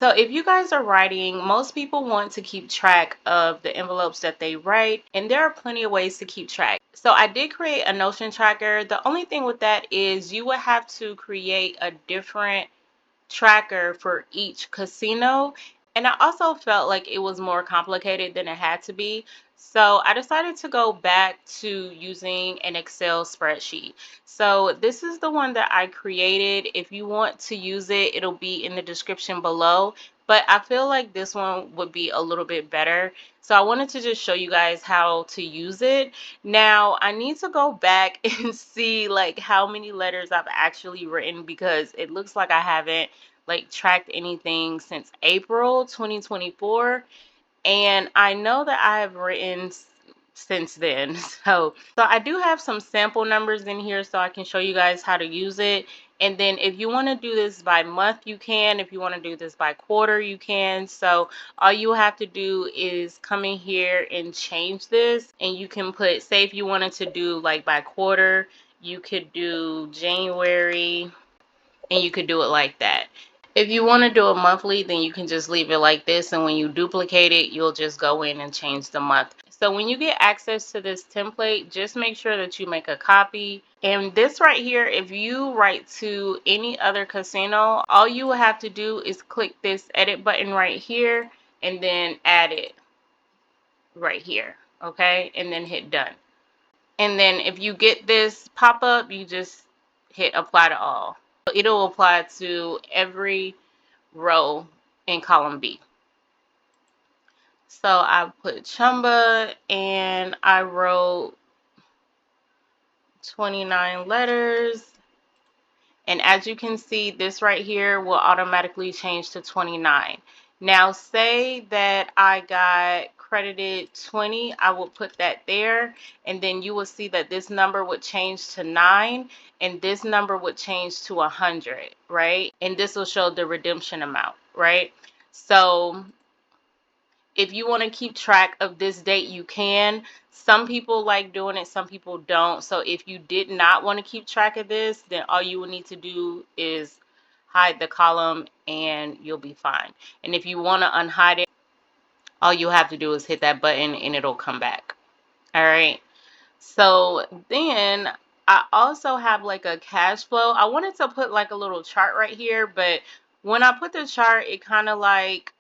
So if you guys are writing, most people want to keep track of the envelopes that they write, and there are plenty of ways to keep track. So I did create a Notion tracker. The only thing with that is you would have to create a different tracker for each casino. And I also felt like it was more complicated than it had to be. So I decided to go back to using an Excel spreadsheet. So this is the one that I created. If you want to use it, it'll be in the description below. But I feel like this one would be a little bit better. So I wanted to just show you guys how to use it. Now I need to go back and see like how many letters I've actually written, because it looks like I haven't like tracked anything since April 2024, and I know that I have written since then. So I do have some sample numbers in here so I can show you guys how to use it. And then if you want to do this by month, you can. If you want to do this by quarter, you can. So all you have to do is come in here and change this, and you can put, say if you wanted to do like by quarter, you could do January, and you could do it like that. If you want to do it monthly, then you can just leave it like this, and when you duplicate it, you'll just go in and change the month. So when you get access to this template, just make sure that you make a copy. And this right here, if you write to any other casino, all you will have to do is click this edit button right here and then add it right here, okay? And then hit done. And then if you get this pop up, you just hit apply to all. It'll apply to every row in column B. So I put Chumba and I wrote 29 letters. And as you can see, this right here will automatically change to 29. Now, say that I got credited 20, I will put that there, and then you will see that this number would change to 9, and this number would change to 100, right? And this will show the redemption amount, right? So if you want to keep track of this date, you can. Some people like doing it, some people don't. So if you did not want to keep track of this, then all you will need to do is hide the column and you'll be fine. And if you want to unhide it, all you have to do is hit that button and it'll come back. All right. So then I also have like a cash flow. I wanted to put like a little chart right here, but when I put the chart, it kind of like,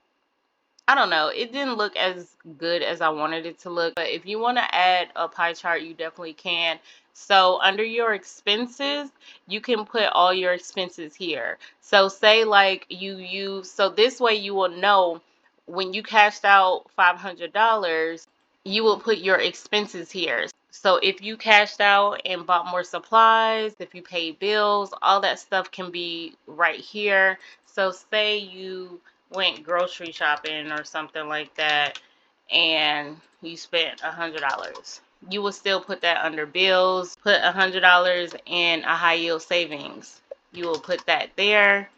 I don't know, it didn't look as good as I wanted it to look. But if you want to add a pie chart, you definitely can. So under your expenses, you can put all your expenses here. So say like you use, so this way you will know when you cashed out $500, you will put your expenses here. So if you cashed out and bought more supplies, if you paid bills, all that stuff can be right here. So say you went grocery shopping or something like that and you spent $100, you will still put that under bills. Put $100 in a high yield savings, you will put that there,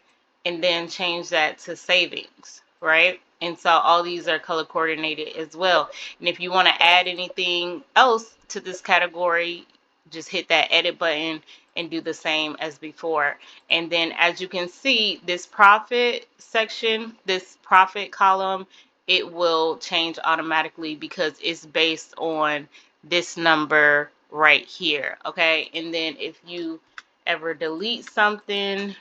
and then change that to savings, right? And so all these are color coordinated as well. And if you want to add anything else to this category, just hit that edit button and do the same as before. And then as you can see, this profit section, this profit column, it will change automatically because it's based on this number right here, okay? And then if you ever delete something,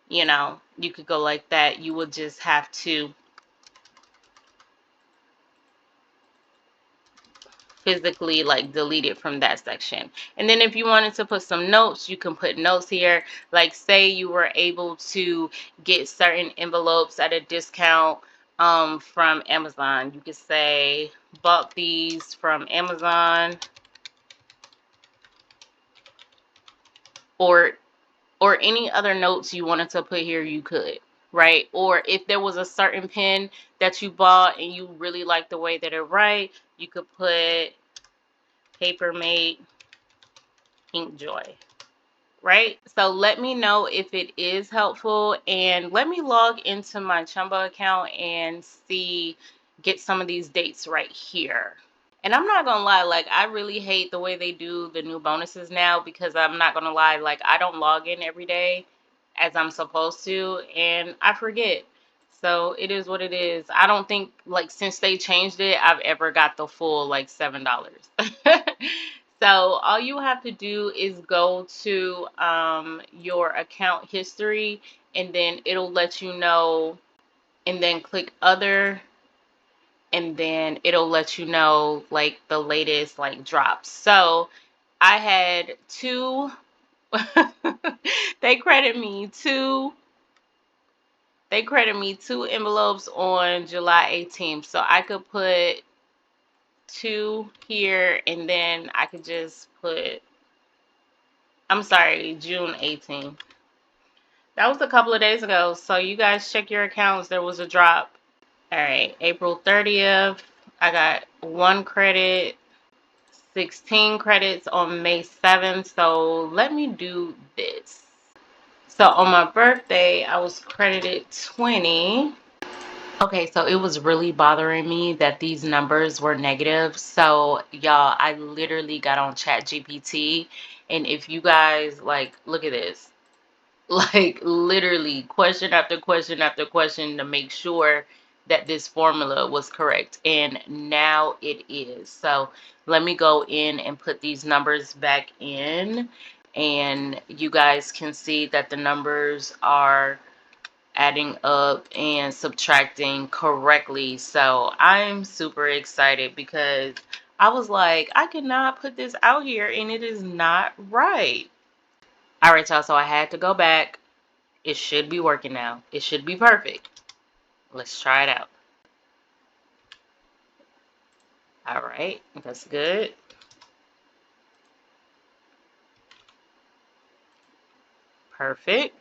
you know, you could go like that. You would just have to physically like delete it from that section. And then if you wanted to put some notes, you can put notes here. Like say you were able to get certain envelopes at a discount from Amazon. You could say bought these from Amazon, or any other notes you wanted to put here, you could, right? Or if there was a certain pen that you bought and you really like the way that it write, you could put Papermate Ink Joy, right? So let me know if it is helpful, and let me log into my Chumba account and get some of these dates right here. And I'm not gonna lie, like I really hate the way they do the new bonuses now, because I'm not gonna lie, like I don't log in every day as I'm supposed to, and I forget. So it is what it is. I don't think, like, since they changed it, I've ever got the full like $7. So all you have to do is go to your account history, and then it'll let you know, and then click other, and then it'll let you know like the latest like drops. So I had two they credit me two two envelopes on July 18th. So I could put two here, and then I could just put, I'm sorry, June 18th. That was a couple of days ago. So you guys check your accounts. There was a drop. All right, April 30th. I got one credit, 16 credits on May 7th. So let me do this. So on my birthday, I was credited 20. Okay, so it was really bothering me that these numbers were negative. So y'all, I literally got on Chat GPT, and if you guys like, look at this. Like literally question after question after question to make sure that this formula was correct, and now it is. So let me go in and put these numbers back in, and you guys can see that the numbers are adding up and subtracting correctly. So I'm super excited because I was like, I cannot put this out here and it is not right. All right, y'all, so I had to go back. It should be working now. It should be perfect. Let's try it out. All right, that's good. Perfect.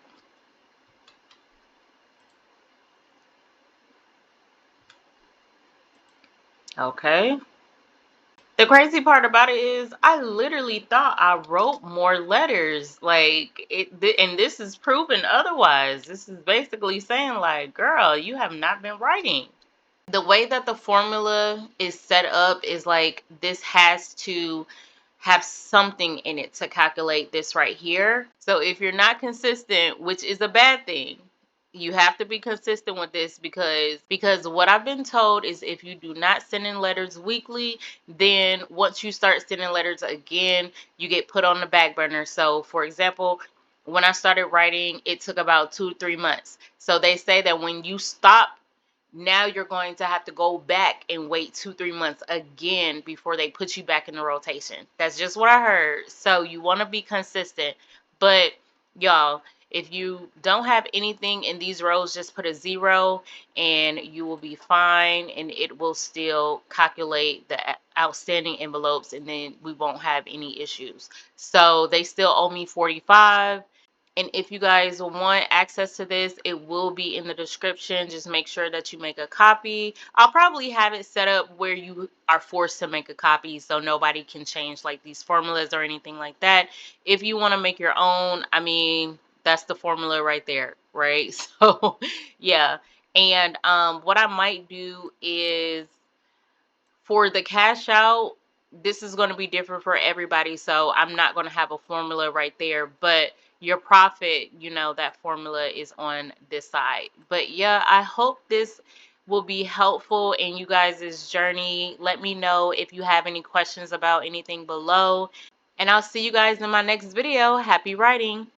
Okay. The crazy part about it is I literally thought I wrote more letters. Like and this is proven otherwise. This is basically saying like, girl, you have not been writing. The way that the formula is set up is like this has to have something in it to calculate this right here. So if you're not consistent, which is a bad thing, you have to be consistent with this, because what I've been told is if you do not send in letters weekly, then once you start sending letters again, you get put on the back burner. So for example, when I started writing, it took about 2 to 3 months. So they say that when you stop, now you're going to have to go back and wait 2 to 3 months again before they put you back in the rotation. That's just what I heard. So you want to be consistent. But y'all, if you don't have anything in these rows, just put a 0 and you will be fine, and it will still calculate the outstanding envelopes, and then we won't have any issues. So they still owe me 45. And if you guys want access to this, it will be in the description. Just make sure that you make a copy. I'll probably have it set up where you are forced to make a copy so nobody can change like these formulas or anything like that. If you want to make your own, I mean, that's the formula right there, right? So yeah. And what I might do is, for the cash out, this is going to be different for everybody. So I'm not going to have a formula right there, but your profit, that formula is on this side. But yeah, I hope this will be helpful in you guys' journey. Let me know if you have any questions about anything below, and I'll see you guys in my next video. Happy writing.